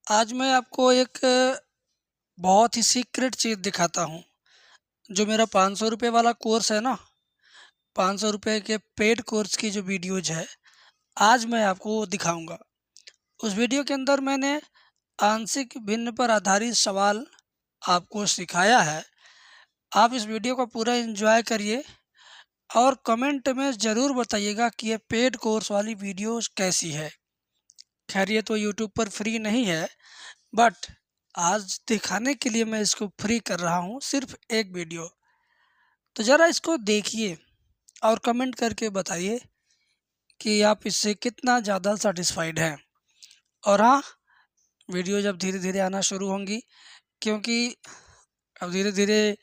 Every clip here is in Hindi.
आज मैं आपको एक बहुत ही सीक्रेट चीज़ दिखाता हूँ। जो मेरा 500 रुपये वाला कोर्स है ना, 500 रुपये के पेड कोर्स की जो वीडियोज़ है, आज मैं आपको वो दिखाऊँगा। उस वीडियो के अंदर मैंने आंशिक भिन्न पर आधारित सवाल आपको सिखाया है। आप इस वीडियो को पूरा एन्जॉय करिए और कमेंट में ज़रूर बताइएगा कि ये पेड कोर्स वाली वीडियोज़ कैसी है। खैर ये तो यूट्यूब पर फ्री नहीं है, बट आज दिखाने के लिए मैं इसको फ्री कर रहा हूँ, सिर्फ एक वीडियो। तो ज़रा इसको देखिए और कमेंट करके बताइए कि आप इससे कितना ज़्यादा सेटिस्फाइड हैं। और हाँ, वीडियो जब धीरे धीरे आना शुरू होंगी, क्योंकि अब धीरे धीरे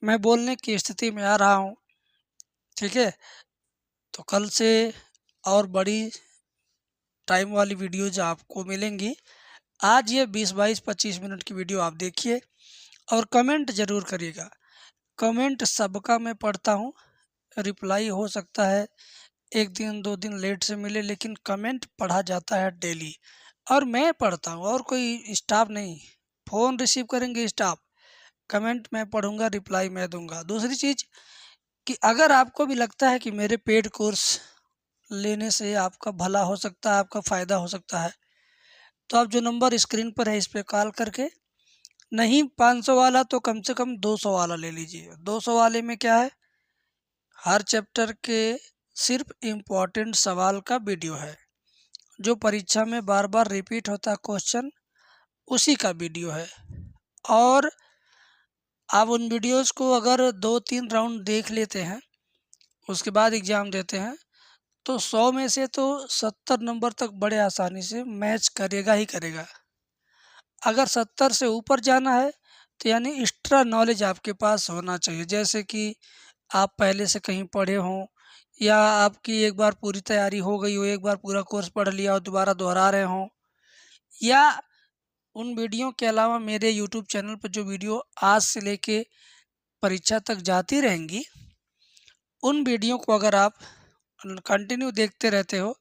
मैं बोलने की स्थिति में आ रहा हूँ, ठीक है। तो कल से और बड़ी टाइम वाली वीडियोज आपको मिलेंगी। आज ये 20, 22, 25 मिनट की वीडियो आप देखिए और कमेंट ज़रूर करिएगा। कमेंट सबका मैं पढ़ता हूँ, रिप्लाई हो सकता है 1 दिन 2 दिन लेट से मिले, लेकिन कमेंट पढ़ा जाता है डेली और मैं पढ़ता हूँ, और कोई स्टाफ नहीं। फ़ोन रिसीव करेंगे स्टाफ, कमेंट मैं पढ़ूँगा, रिप्लाई मैं दूँगा। दूसरी चीज़ कि अगर आपको भी लगता है कि मेरे पेड कोर्स लेने से आपका भला हो सकता है, आपका फ़ायदा हो सकता है, तो आप जो नंबर स्क्रीन पर है इस पे कॉल करके, नहीं 500 वाला तो कम से कम 200 वाला ले लीजिए। 200 वाले में क्या है, हर चैप्टर के सिर्फ इम्पोर्टेंट सवाल का वीडियो है। जो परीक्षा में बार बार रिपीट होता है क्वेश्चन, उसी का वीडियो है। और आप उन वीडियोस को अगर 2-3 राउंड देख लेते हैं, उसके बाद एग्ज़ाम देते हैं, तो 100 में से तो 70 नंबर तक बड़े आसानी से मैच करेगा ही करेगा। अगर 70 से ऊपर जाना है तो यानी एक्स्ट्रा नॉलेज आपके पास होना चाहिए, जैसे कि आप पहले से कहीं पढ़े हों, या आपकी एक बार पूरी तैयारी हो गई हो, एक बार पूरा कोर्स पढ़ लिया और दोबारा दोहरा रहे हों, या उन वीडियो के अलावा मेरे यूट्यूब चैनल पर जो वीडियो आज से लेके परीक्षा तक जाती रहेंगी, उन वीडियो को अगर आप कंटिन्यू देखते रहते हो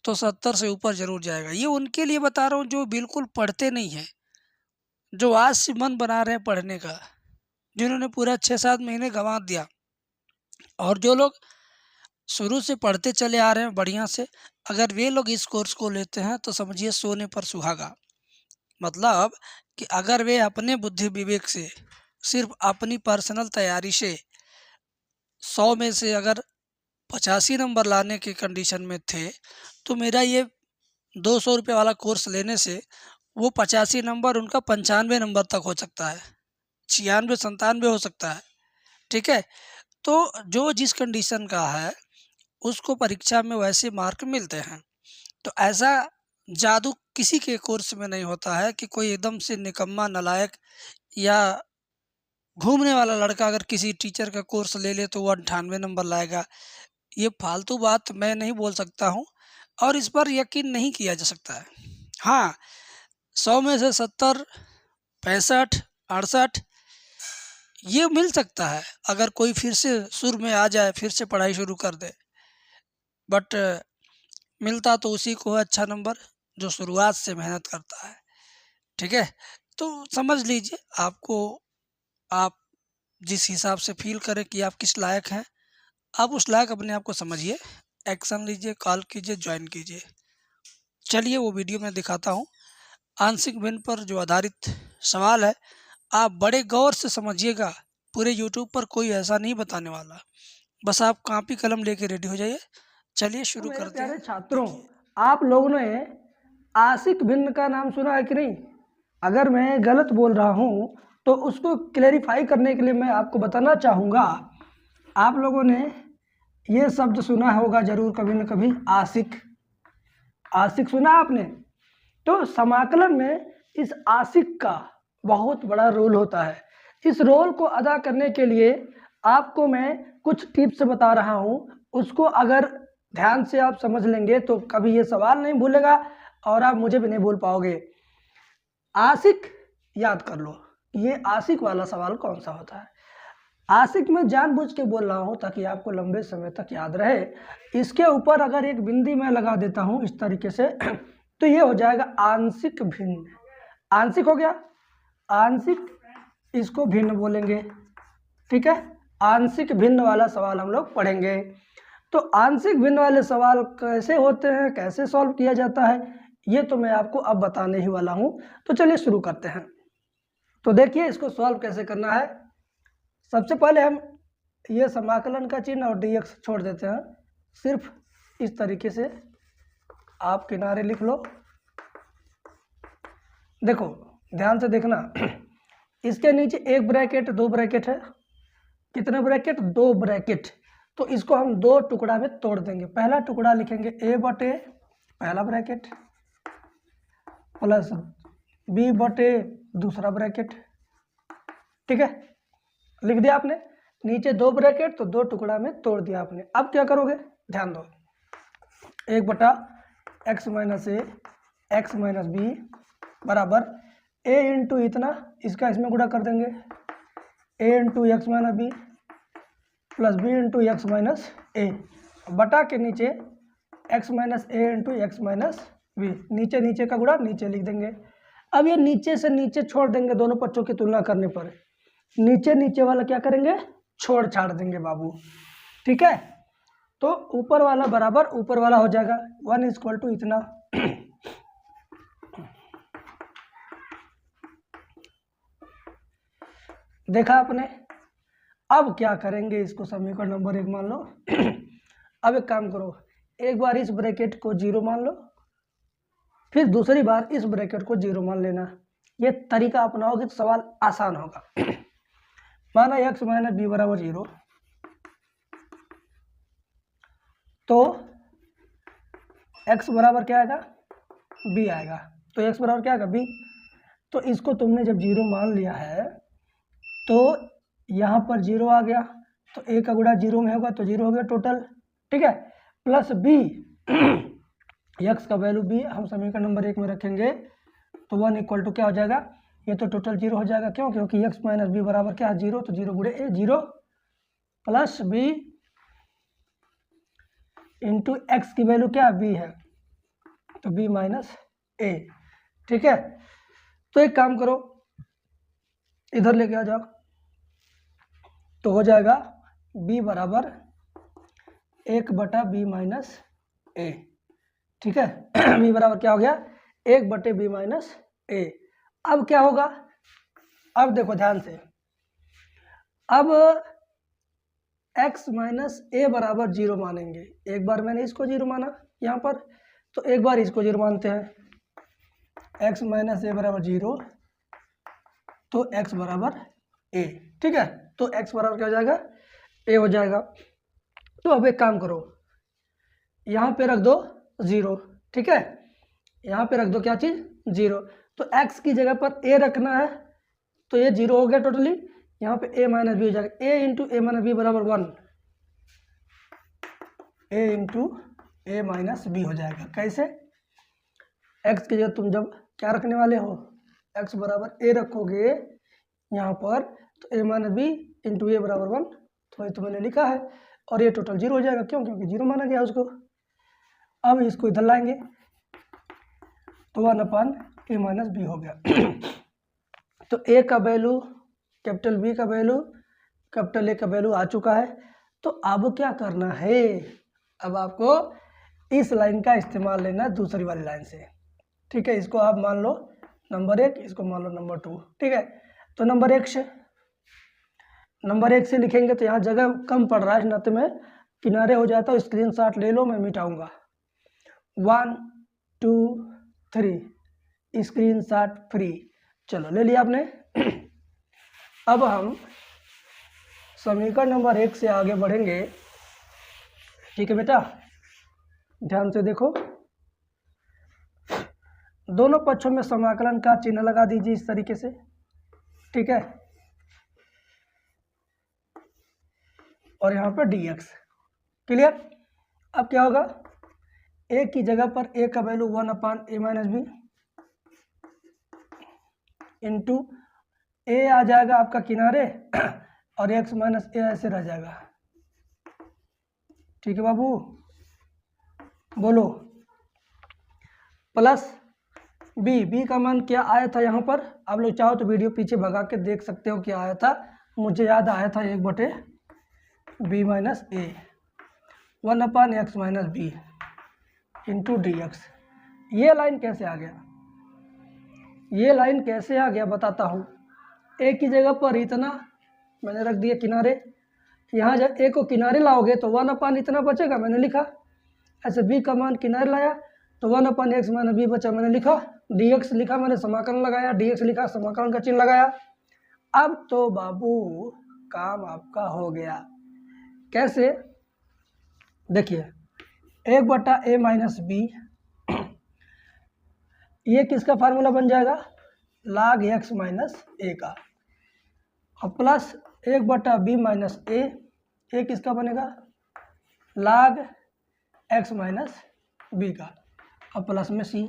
तो 70 से ऊपर ज़रूर जाएगा। ये उनके लिए बता रहा हूँ जो बिल्कुल पढ़ते नहीं हैं, जो आज से मन बना रहे हैं पढ़ने का, जिन्होंने पूरा 6-7 महीने गँवा दिया। और जो लोग शुरू से पढ़ते चले आ रहे हैं बढ़िया से, अगर वे लोग इस कोर्स को लेते हैं तो समझिए सोने पर सुहागा। मतलब कि अगर वे अपने बुद्धि विवेक से, सिर्फ अपनी पर्सनल तैयारी से 100 में से अगर 85 नंबर लाने की कंडीशन में थे, तो मेरा ये 200 रुपये वाला कोर्स लेने से वो 85 नंबर उनका 95 नंबर तक हो सकता है, 96-97 हो सकता है, ठीक है। तो जो जिस कंडीशन का है उसको परीक्षा में वैसे मार्क मिलते हैं। तो ऐसा जादू किसी के कोर्स में नहीं होता है कि कोई एकदम से निकम्मा, नालायक या घूमने वाला लड़का अगर किसी टीचर का कोर्स ले ले तो वो 98 नंबर लाएगा। ये फालतू बात मैं नहीं बोल सकता हूँ और इस पर यकीन नहीं किया जा सकता है। हाँ, 100 में से 70, 65, 68 ये मिल सकता है अगर कोई फिर से सुर में आ जाए, फिर से पढ़ाई शुरू कर दे। बट मिलता तो उसी को है अच्छा नंबर जो शुरुआत से मेहनत करता है, ठीक है। तो समझ लीजिए आपको, आप जिस हिसाब से फील करें कि आप किस लायक हैं, आप उस लायक अपने आप को समझिए, एक्शन लीजिए, कॉल कीजिए, ज्वाइन कीजिए। चलिए वो वीडियो मैं दिखाता हूँ। आंशिक भिन्न पर जो आधारित सवाल है, आप बड़े गौर से समझिएगा। पूरे यूट्यूब पर कोई ऐसा नहीं बताने वाला, बस आप कॉपी कलम लेके रेडी हो जाइए। चलिए शुरू करते हैं। प्यारे छात्रों, आप लोगों ने आंशिक भिन्न का नाम सुना है कि नहीं? अगर मैं गलत बोल रहा हूँ तो उसको क्लेरिफाई करने के लिए मैं आपको बताना चाहूँगा। आप लोगों ने ये शब्द सुना होगा जरूर कभी न कभी, आशिक। आशिक सुना आपने? तो समाकलन में इस आशिक का बहुत बड़ा रोल होता है। इस रोल को अदा करने के लिए आपको मैं कुछ टिप्स बता रहा हूँ, उसको अगर ध्यान से आप समझ लेंगे तो कभी ये सवाल नहीं भूलेगा और आप मुझे भी नहीं भूल पाओगे। आशिक याद कर लो, ये आशिक वाला सवाल कौन सा होता है। आशिक में जानबूझ के बोल रहा हूँ ताकि आपको लंबे समय तक याद रहे। इसके ऊपर अगर एक बिंदी मैं लगा देता हूँ इस तरीके से तो ये हो जाएगा आंशिक भिन्न। आंशिक हो गया, आंशिक इसको भिन्न बोलेंगे, ठीक है। आंशिक भिन्न वाला सवाल हम लोग पढ़ेंगे। तो आंशिक भिन्न वाले सवाल कैसे होते हैं, कैसे सॉल्व किया जाता है, ये तो मैं आपको अब बताने ही वाला हूँ। तो चलिए शुरू करते हैं। तो देखिए इसको सॉल्व कैसे करना है। सबसे पहले हम ये समाकलन का चिन्ह और dx छोड़ देते हैं, सिर्फ इस तरीके से आप किनारे लिख लो। देखो ध्यान से देखना, इसके नीचे एक ब्रैकेट, दो ब्रैकेट है, कितने ब्रैकेट, दो ब्रैकेट। तो इसको हम दो टुकड़ा में तोड़ देंगे। पहला टुकड़ा लिखेंगे a बटे पहला ब्रैकेट प्लस b बटे दूसरा ब्रैकेट, ठीक है। लिख दिया आपने, नीचे दो ब्रैकेट तो दो टुकड़ा में तोड़ दिया आपने। अब क्या करोगे, ध्यान दो, एक बटा x minus a x minus B बराबर a इंटू इतना, इसका इसमें गुणा कर देंगे, a into x minus b plus b into x minus a, बटा के नीचे x minus a into x minus b, नीचे नीचे का गुणा नीचे लिख देंगे। अब ये नीचे से नीचे छोड़ देंगे, दोनों पक्षों की तुलना करने पर नीचे नीचे वाला क्या करेंगे, छोड़ छाड़ देंगे बाबू, ठीक है। तो ऊपर वाला बराबर ऊपर वाला हो जाएगा, 1 इक्वल टू इतना। देखा आपने। अब क्या करेंगे, इसको समीकरण नंबर 1 मान लो। अब एक काम करो, एक बार इस ब्रैकेट को 0 मान लो, फिर दूसरी बार इस ब्रैकेट को 0 मान लेना। ये तरीका अपनाओगे तो सवाल आसान होगा। माना x माइनस बी बराबर 0, तो x बराबर क्या आएगा, b आएगा। तो x बराबर क्या आएगा, b। तो इसको तुमने जब 0 मान लिया है तो यहाँ पर 0 आ गया, तो a का गुणा 0 में होगा तो 0 हो गया टोटल, ठीक है। प्लस b, x का वैल्यू b हम समीकरण नंबर 1 में रखेंगे, तो 1 इक्वल टू क्या हो जाएगा, ये तो टोटल 0 हो जाएगा। क्यों, क्योंकि x माइनस बी बराबर क्या है, 0, तो 0 गुणे a, 0 plus b into x की वैल्यू क्या है, b है, तो b माइनस a, ठीक है। तो एक काम करो, इधर लेके आ जाओ, तो हो जाएगा b बराबर 1 बटा b माइनस a, ठीक है। b बराबर क्या हो गया, 1 बटे b माइनस a। अब क्या होगा, अब देखो ध्यान से, अब x माइनस ए बराबर 0 मानेंगे। एक बार मैंने इसको 0 माना यहाँ पर, तो एक बार इसको 0 मानते हैं। x माइनस ए बराबर 0, तो x बराबर a, ठीक है। तो x बराबर क्या हो जाएगा, a हो जाएगा। तो अब एक काम करो, यहाँ पे रख दो 0, ठीक है, यहाँ पे रख दो क्या चीज़, 0। तो x की जगह पर a रखना है, तो ये 0 हो गया टोटली। यहाँ पे a माइनस बी हो जाएगा, a into A minus B बराबर 1, a into A minus B हो जाएगा। कैसे, x की जगह तुम जब क्या रखने वाले हो, x बराबर a रखोगे यहाँ पर, तो a माइनस बी इंटू ए बराबर 1, तो ये तो मैंने लिखा है, और ये टोटल 0 हो जाएगा। क्यों, क्योंकि 0 माना गया उसको। अब इसको इधर लाएंगे, तो 1 अपान ए माइनस बी हो गया। तो a का वैल्यू, कैपिटल B का वैल्यू, कैपिटल A का वैल्यू आ चुका है। तो अब क्या करना है, अब आपको इस लाइन का इस्तेमाल लेना है दूसरी वाली लाइन से, ठीक है। इसको आप मान लो नंबर 1, इसको मान लो नंबर 2, ठीक है। तो नंबर 1 से लिखेंगे, तो यहाँ जगह कम पड़ रहा है, नाते में किनारे हो जाता है। स्क्रीनशॉट ले लो, मैं मिटाऊंगा। 1 2 3 स्क्रीनशॉट फ्री, चलो ले लिया आपने। अब हम समीकरण नंबर 1 से आगे बढ़ेंगे, ठीक है बेटा, ध्यान से देखो। दोनों पक्षों में समाकलन का चिन्ह लगा दीजिए इस तरीके से, ठीक है। और यहाँ पर dx, क्लियर। अब क्या होगा, a की जगह पर a का value 1 upon A minus B into a आ जाएगा आपका किनारे, और x माइनस ए ऐसे रह जाएगा, ठीक है बाबू, बोलो। प्लस बी का मान क्या आया था यहाँ पर? आप लोग चाहो तो वीडियो पीछे भगा के देख सकते हो क्या आया था। मुझे याद आया था 1/b minus A 1/x minus B into D X. ये लाइन कैसे आ गया? ये लाइन कैसे आ गया बताता हूँ। ए की जगह पर इतना मैंने रख दिया किनारे, यहाँ जब ए को किनारे लाओगे तो 1/, इतना बचेगा, मैंने लिखा। ऐसे बी का मान किनारे लाया तो 1/x माइनस बी बचा, मैंने लिखा। dx लिखा मैंने, समाकलन लगाया, dx लिखा, समाकलन का चिन्ह लगाया। अब तो बाबू काम आपका हो गया। कैसे? देखिए 1/a माइनस बी, ये किसका फार्मूला बन जाएगा? log x माइनस ए का, और प्लस 1/b माइनस ए किसका बनेगा? log x माइनस बी का, और प्लस में c।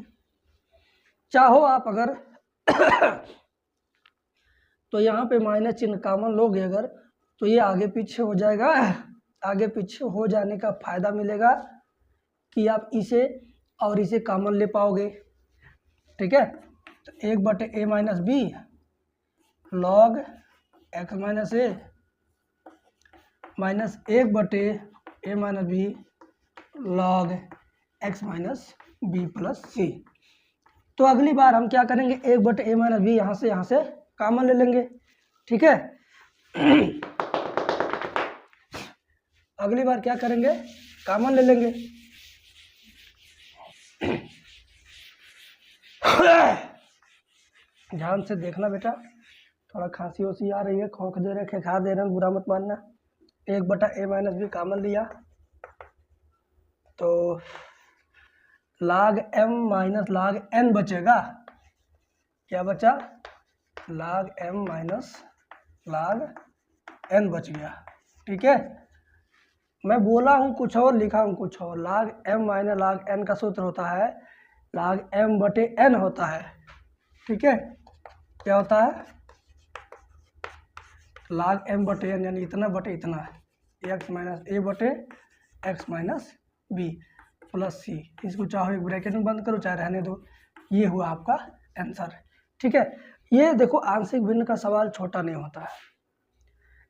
चाहो आप अगर तो यहाँ पे माइनस चिन्ह कॉमन लोगे अगर, तो ये आगे पीछे हो जाएगा। आगे पीछे हो जाने का फायदा मिलेगा कि आप इसे और इसे कॉमन ले पाओगे। ठीक है, तो 1/a minus b log x minus a minus 1/a minus b log x minus b plus c. तो अगली बार हम क्या करेंगे? 1/a माइनस बी यहाँ से कॉमन ले लेंगे। ठीक है, अगली बार क्या करेंगे? कॉमन ले लेंगे। ध्यान से देखना बेटा, थोड़ा खांसी ओसी आ रही है, खोंक दे रहे, खेखा दे रहे हैं, बुरा मत मानना। 1/a माइनस बी कॉमन लिया तो log m minus log n बचेगा। क्या बचा? log m minus log n बच गया। ठीक है, मैं बोला हूँ कुछ और, लिखा हूँ कुछ और। log m minus log n का सूत्र होता है log m/n होता है। ठीक है, क्या होता है? log m/n यानी इतना बटे इतना, x minus a/x minus b plus c. इसको चाहो एक ब्रैकेट में बंद करो, चाहे रहने दो। ये हुआ आपका आंसर। ठीक है, ये देखो आंशिक भिन्न का सवाल छोटा नहीं होता है,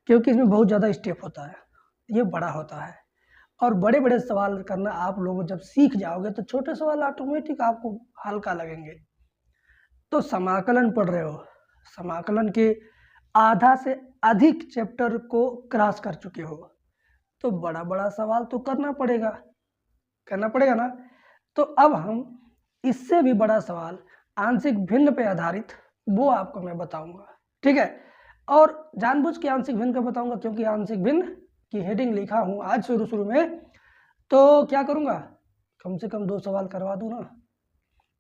क्योंकि इसमें बहुत ज़्यादा स्टेप होता है, ये बड़ा होता है। और बड़े बड़े सवाल करना आप लोग जब सीख जाओगे तो छोटे सवाल ऑटोमेटिक आपको हल्का लगेंगे। तो समाकलन पढ़ रहे हो, समाकलन के आधा से अधिक चैप्टर को क्रॉस कर चुके हो, तो बड़ा बड़ा सवाल तो करना पड़ेगा ना। तो अब हम इससे भी बड़ा सवाल आंशिक भिन्न पे आधारित, वो आपको मैं बताऊंगा। ठीक है, और जानबूझ के आंशिक भिन्न का बताऊंगा क्योंकि आंशिक भिन्न की हेडिंग लिखा हूं आज शुरू में, तो क्या करूंगा, कम से कम 2 सवाल करवा दूं ना,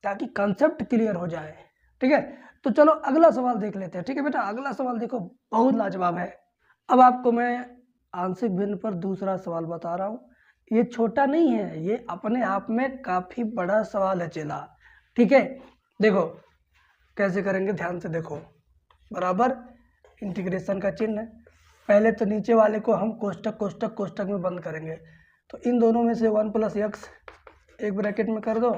ताकि कंसेप्ट क्लियर हो जाए। ठीक है, तो चलो अगला सवाल देख लेते हैं। ठीक है बेटा, अगला सवाल देखो, बहुत लाजवाब है। अब आपको मैं आंशिक भिन्न पर दूसरा सवाल बता रहा हूँ। ये छोटा नहीं है, ये अपने आप में काफी बड़ा सवाल है चेला। ठीक है, देखो कैसे करेंगे, ध्यान से देखो। बराबर इंटीग्रेशन का चिन्ह है, पहले तो नीचे वाले को हम कोष्टक में बंद करेंगे। तो इन दोनों में से 1 + x एक ब्रैकेट में कर दो,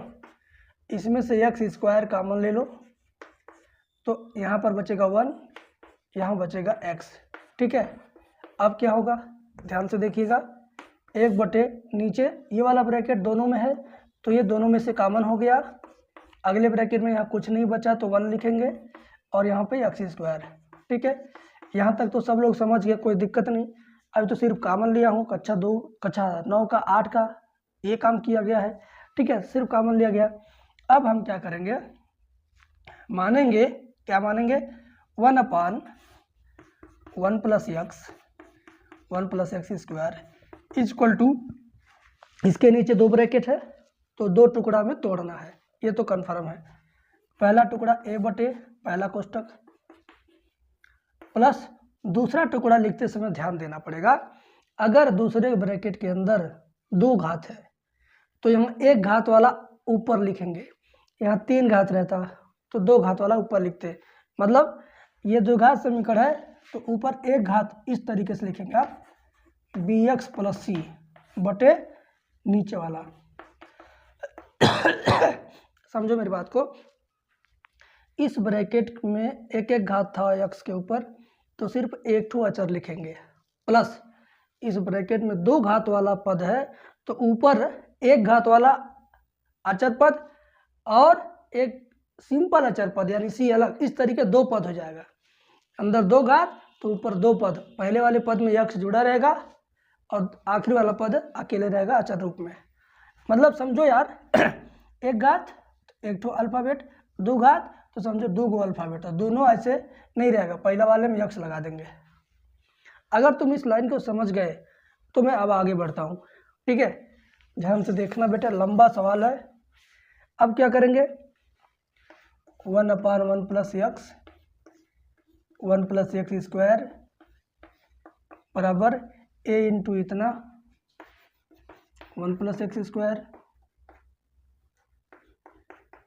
इसमें से x² कॉमन ले लो, तो यहाँ पर बचेगा 1, यहाँ बचेगा x। ठीक है, अब क्या होगा, ध्यान से देखिएगा। 1/, नीचे ये वाला ब्रैकेट दोनों में है, तो ये दोनों में से कॉमन हो गया। अगले ब्रैकेट में यहाँ कुछ नहीं बचा तो 1 लिखेंगे, और यहाँ पे x²। ठीक है, यहाँ तक तो सब लोग समझ गए, कोई दिक्कत नहीं। अभी तो सिर्फ कॉमन लिया हूँ, कक्षा 9 का 8 का ये काम किया गया है। ठीक है, सिर्फ कॉमन लिया गया। अब हम क्या करेंगे, मानेंगे, क्या मानेंगे? 1/1 + x² इक्वल टू, इसके नीचे 2 ब्रैकेट है तो 2 टुकड़ा में तोड़ना है, ये तो कन्फर्म है। पहला टुकड़ा a/, पहला कोष्टक, प्लस दूसरा टुकड़ा लिखते समय ध्यान देना पड़ेगा, अगर दूसरे ब्रैकेट के अंदर 2 घात है तो यहाँ 1 घात वाला ऊपर लिखेंगे, यहाँ 3 घात रहता तो 2 घात वाला ऊपर लिखते। मतलब ये द्विघात समीकरण है तो ऊपर 1 घात इस तरीके से लिखेंगे आप, bx + c बटे नीचे वाला। समझो मेरी बात को, इस ब्रैकेट में एक एक घात था x के ऊपर, तो सिर्फ एक ठो अचर लिखेंगे, प्लस इस ब्रैकेट में 2 घात वाला पद है तो ऊपर 1 घात वाला अचर पद और एक सिंपल अचर पद यानी सी अलग, इस तरीके 2 पद हो जाएगा। अंदर 2 घात तो ऊपर 2 पद, पहले वाले पद में x जुड़ा रहेगा और आखिरी वाला पद अकेले रहेगा अचर रूप में। मतलब समझो यार, 1 घात एक ठो अल्फ़ाबेट, 2 घात तो समझो 2 गो अल्फ़ाबेट, दोनों ऐसे नहीं रहेगा, पहला वाले में x लगा देंगे। अगर तुम इस लाइन को समझ गए तो मैं अब आगे बढ़ता हूँ, ठीक है। ध्यान से देखना बेटा, लंबा सवाल है। अब क्या करेंगे, 1/1 plus x, 1 plus x square बराबर a इंटू इतना 1 plus x square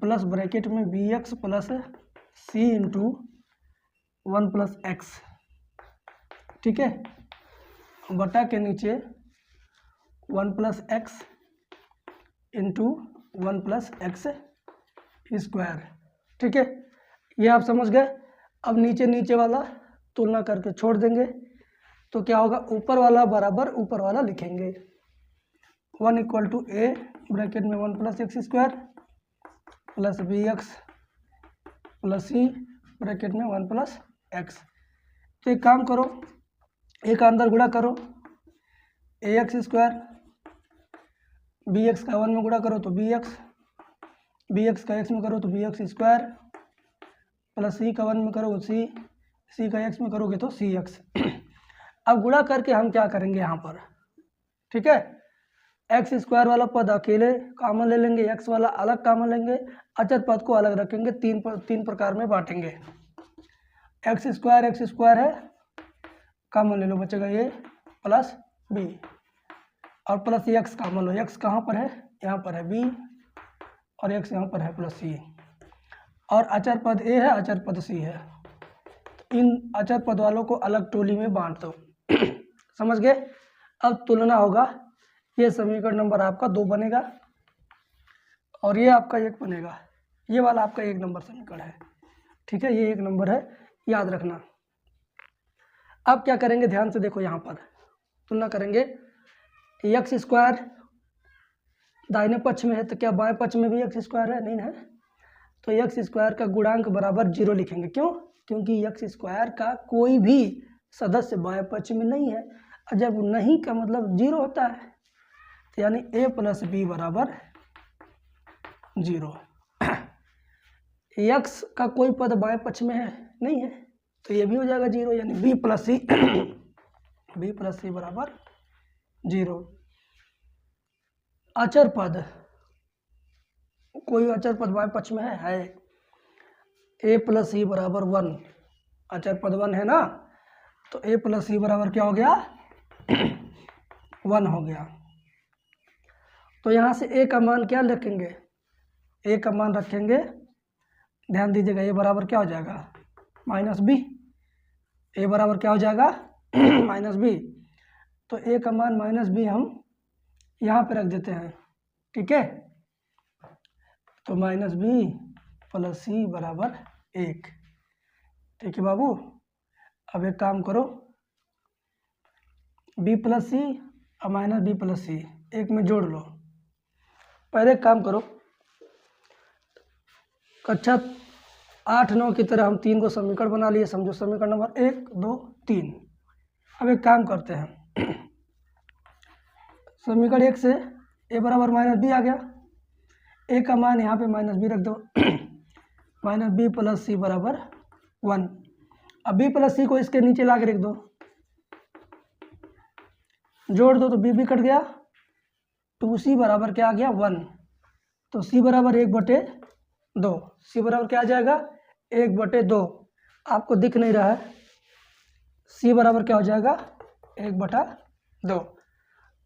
plus bracket में बी एक्स प्लस सी इंटू 1 प्लस एक्स, ठीक है, बटा के नीचे 1 plus x into 1 plus x square, ठीक है। ये आप समझ गए। अब नीचे नीचे वाला तुलना करके छोड़ देंगे तो क्या होगा, ऊपर वाला बराबर ऊपर वाला लिखेंगे, 1 इक्वल टू ए ब्रैकेट में 1 plus x square plus b x plus c bracket में 1 प्लस एक्स। तो एक काम करो, एक अंदर गुणा करो, ए एक्स स्क्वायर बी एक्स का 1 में गुणा करो तो बी एक्स का एक्स में करो तो बी एक्स स्क्वायर प्लस सी का 1 में करो सी का एक्स में करोगे तो सी एक्स। अब गुणा करके हम क्या करेंगे यहाँ पर, ठीक है, एक्स स्क्वायर वाला पद अकेले कॉमन ले लेंगे, एक्स वाला अलग कॉमन लेंगे, अचर पद को अलग रखेंगे, तीन प्रकार में बांटेंगे। एक्स स्क्वायर है, कॉमन ले लो, बचेगा ए प्लस बी और प्लस एक्स कॉमन लो, एक्स कहाँ पर है, यहाँ पर है बी और एक्स यहाँ पर है प्लस सी, और अचर पद ए है, अचर पद सी है, तो इन अचर पद वालों को अलग टोली में बांट दो। समझ गए। अब तुलना होगा, ये समीकरण नंबर आपका 2 बनेगा और ये आपका 1 बनेगा, ये वाला आपका 1 नंबर समीकरण है, ठीक है, ये 1 नंबर है, याद रखना। अब क्या करेंगे, ध्यान से देखो, यहाँ पर तुलना करेंगे, एक्स स्क्वायर दाहिने पक्ष में है तो क्या बाएं पक्ष में भी एक्स स्क्वायर है, नहीं है, तो एक्स स्क्वायर का गुणांक बराबर 0 लिखेंगे। क्यों? क्योंकि एक्स स्क्वायर का कोई भी सदस्य बाएं पक्ष में नहीं है, और जब नहीं का मतलब 0 होता है, तो यानी a प्लस बी बराबर 0। एक्स का कोई पद बाएं पक्ष में है, नहीं है, तो ये भी हो जाएगा 0, यानी b प्लस सी बराबर 0। अचर पद, कोई अचर पद बाएं पक्ष में है, a प्लस सी बराबर 1, अचर पद 1 है ना, तो a प्लस सी बराबर क्या हो गया 1 हो गया। तो यहाँ से a का मान क्या रखेंगे, a का मान रखेंगे, ध्यान दीजिएगा, a बराबर क्या हो जाएगा माइनस बी, a बराबर क्या हो जाएगा माइनस बी, तो a का मान माइनस बी हम यहाँ पे रख देते हैं, ठीक है, तो माइनस बी प्लस सी बराबर 1, ठीक है बाबू। अब एक काम करो, b प्लस सी और माइनस बी प्लस सी एक में जोड़ लो। पहले एक काम करो, कक्षा 8-9 की तरह हम 3 को समीकरण बना लिए, समझो समीकरण नंबर 1 2 3। अब एक काम करते हैं, समीकरण 1 से a बराबर माइनस बी आ गया, a का मान यहाँ पे माइनस बी रख दो, माइनस बी प्लस सी बराबर 1। अब बी प्लस सी को इसके नीचे ला के रख दो, जोड़ दो तो बी कट गया, 2c बराबर क्या आ गया 1, तो c बराबर 1/2, c बराबर क्या आ जाएगा 1/2, आपको दिख नहीं रहा है, c बराबर क्या हो जाएगा 1/2।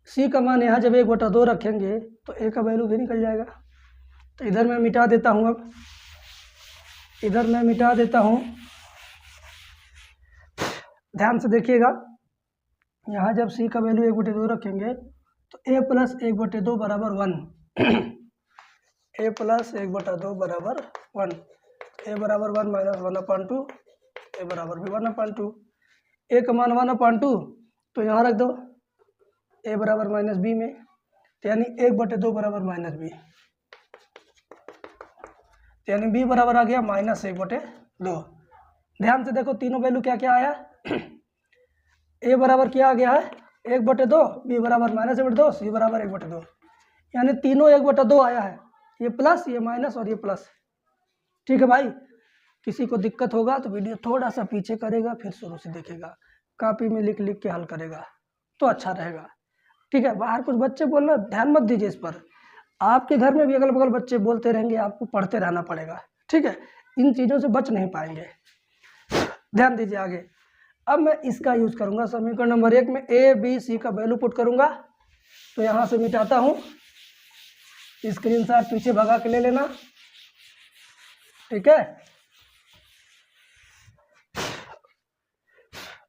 c का मान यहाँ जब 1/2 रखेंगे तो a का वैल्यू भी निकल जाएगा, तो इधर मैं मिटा देता हूँ, अब इधर मैं मिटा देता हूँ, ध्यान से देखिएगा, यहाँ जब c का वैल्यू 1/2 रखेंगे तो a प्लस 1/2 बराबर 1, a प्लस 1/2 बराबर 1, ए बराबर 1 माइनस 1/2, ए बराबर भी 1/2। ए का मान 1/2 तो यहाँ रख दो ए बराबर माइनस बी में, यानी 1/2 बराबर माइनस बी, यानी बी बराबर आ गया -1/2। ध्यान से देखो तीनों वैल्यू क्या क्या आया। ए बराबर क्या आ गया है 1/2, बी बराबर -1/2, सी बराबर 1/2, यानी तीनों 1/2 आया है, ये प्लस ये माइनस और ये प्लस। ठीक है भाई, किसी को दिक्कत होगा तो वीडियो थोड़ा सा पीछे करेगा, फिर शुरू से देखेगा, कॉपी में लिख लिख के हल करेगा तो अच्छा रहेगा। ठीक है, बाहर कुछ बच्चे बोल रहे, ध्यान मत दीजिए इस पर। आपके घर में भी अगल बगल बच्चे बोलते रहेंगे, आपको पढ़ते रहना पड़ेगा। ठीक है, इन चीज़ों से बच नहीं पाएंगे। ध्यान दीजिए आगे। अब मैं इसका यूज करूंगा समीकरण नंबर 1 में ए बी सी का वैल्यू पुट करूंगा। तो यहाँ से मिटाता हूँ, स्क्रीनशॉट पीछे भगा के ले लेना। ठीक है,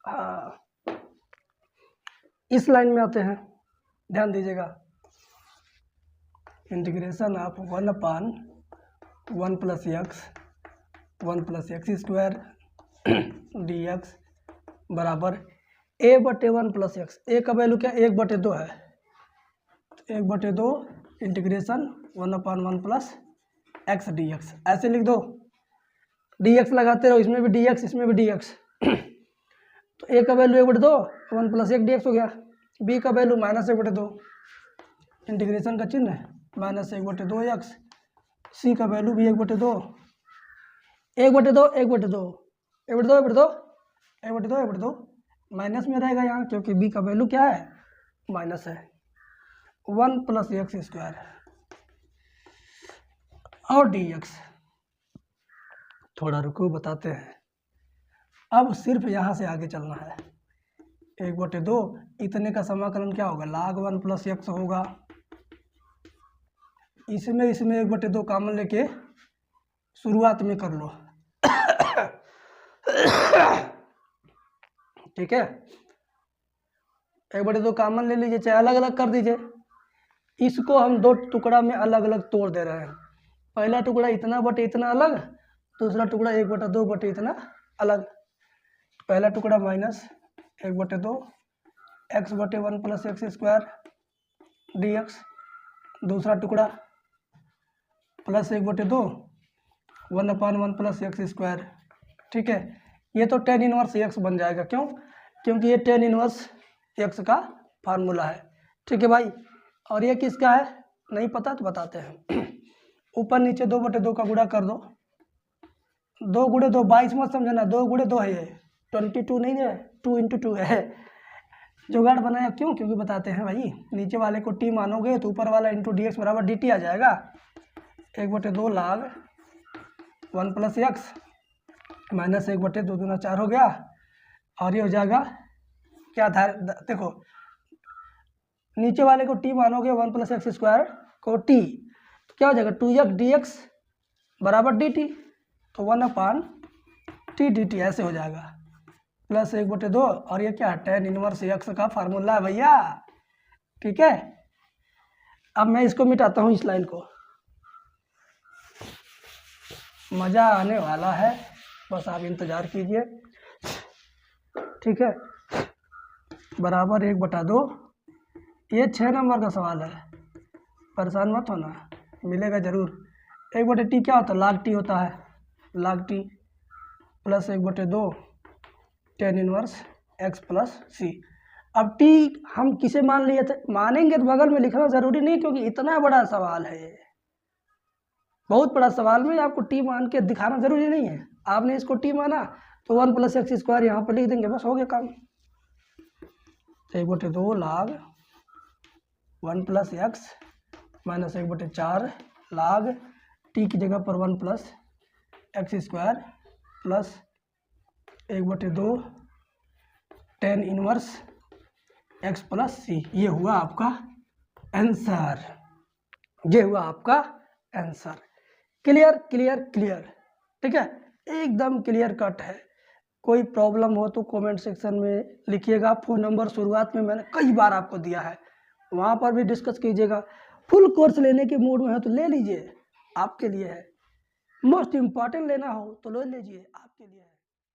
हाँ, इस लाइन में आते हैं, ध्यान दीजिएगा। Integration of 1/1 + x 1 + x² dx बराबर a/1 + x। ए का वैल्यू क्या 1/2 है, 1/2 इंटीग्रेशन 1/1 + x dx, ऐसे लिख दो। dx लगाते रहो, इसमें भी dx इसमें भी dx। तो a का वैल्यू 1/2, 1 + 1 dx हो गया। b का वैल्यू -1/2, इंटीग्रेशन का चिन्ह है -1/2x। c का वैल्यू भी 1/2, 1/2 1/2 1/2 1/2 1/2 माइनस में रहेगा यहाँ, क्योंकि b का वैल्यू क्या है माइनस है। 1 + x² और dx। थोड़ा रुको बताते हैं। अब सिर्फ यहाँ से आगे चलना है। 1/2 इतने का समाकलन क्या होगा, log 1 + x होगा। इसमें 1/2 कॉमन लेके शुरुआत में कर लो। ठीक है, 1/2 कॉमन ले लीजिए, चाहे अलग अलग कर दीजिए। इसको हम दो टुकड़ा में अलग अलग तोड़ दे रहे हैं। पहला टुकड़ा इतना बटे इतना अलग, दूसरा टुकड़ा 1/2 बटे इतना अलग। पहला टुकड़ा -1/2 x/1 + x² dx, दूसरा टुकड़ा +1/2 1/1 + x²। ठीक है, ये तो tan इनवर्स x बन जाएगा। क्यों? क्योंकि ये tan इनवर्स x का फार्मूला है। ठीक है भाई, और ये किसका है नहीं पता तो बताते हैं। ऊपर नीचे 2/2 का गुणा कर दो, 2 × 2 22 मत समझना, 2 × 2 है ये, 22 नहीं है, 2 × 2 है। जुगाड़ बनाया क्यों? क्योंकि बताते हैं भाई, नीचे वाले को t मानोगे तो ऊपर वाला × dx बराबर dt आ जाएगा। 1/2 log 1 + x -1/2 दूना 4 हो गया, और ये हो जाएगा क्या था, देखो नीचे वाले को t मानोगे 1 + x² को t, तो क्या हो जाएगा 2x dx बराबर dt, तो 1/t dt ऐसे हो जाएगा, +1/2। और ये क्या है tan इनवर्स x का फार्मूला है भैया। ठीक है, अब मैं इसको मिटाता हूँ, इस लाइन को। मज़ा आने वाला है, बस आप इंतज़ार कीजिए। ठीक है, बराबर 1/2। ये 6 नंबर का सवाल है, परेशान मत होना, मिलेगा ज़रूर। 1/t क्या होता है, log t होता है, log t +1/2 tan inverse x + c। अब t हम किसे मान लिए थे, मानेंगे तो बगल में लिखना ज़रूरी नहीं, क्योंकि इतना बड़ा सवाल है, बहुत बड़ा सवाल में आपको t मान के दिखाना ज़रूरी नहीं है। आपने इसको t माना तो 1 + x² यहाँ पर लिख देंगे, बस हो गया काम। 1/2 log 1 + x -1/4 log t की जगह पर 1 + x² plus 1/2 tan inverse x + c। ये हुआ आपका आंसर, ये हुआ आपका आंसर। Clear clear clear. ठीक है, एकदम क्लियर कट है। कोई प्रॉब्लम हो तो कमेंट सेक्शन में लिखिएगा। फ़ोन नंबर शुरुआत में मैंने कई बार आपको दिया है, वहाँ पर भी डिस्कस कीजिएगा। फुल कोर्स लेने के मूड में है तो ले लीजिए, आपके लिए है। मोस्ट इम्पॉर्टेंट लेना हो तो ले लीजिए, आपके लिए है।